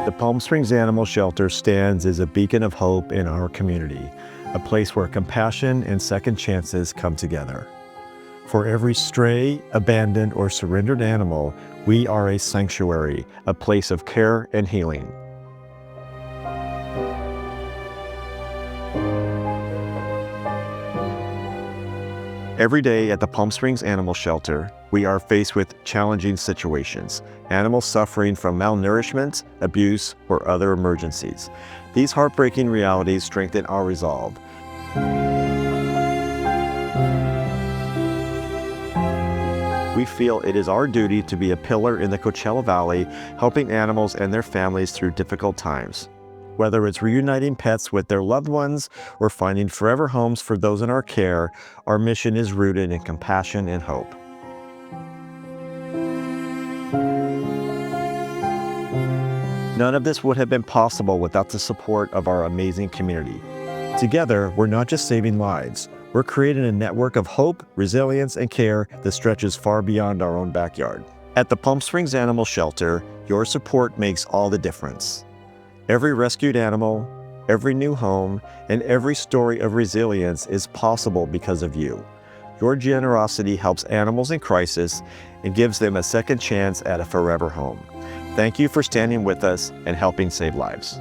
The Palm Springs Animal Shelter stands as a beacon of hope in our community, a place where compassion and second chances come together. For every stray, abandoned, or surrendered animal, we are a sanctuary, a place of care and healing. Every day at the Palm Springs Animal Shelter, we are faced with challenging situations, animals suffering from malnourishment, abuse, or other emergencies. These heartbreaking realities strengthen our resolve. We feel it is our duty to be a pillar in the Coachella Valley, helping animals and their families through difficult times. Whether it's reuniting pets with their loved ones or finding forever homes for those in our care, our mission is rooted in compassion and hope. None of this would have been possible without the support of our amazing community. Together, we're not just saving lives, we're creating a network of hope, resilience, and care that stretches far beyond our own backyard. At the Palm Springs Animal Shelter, your support makes all the difference. Every rescued animal, every new home, and every story of resilience is possible because of you. Your generosity helps animals in crisis and gives them a second chance at a forever home. Thank you for standing with us and helping save lives.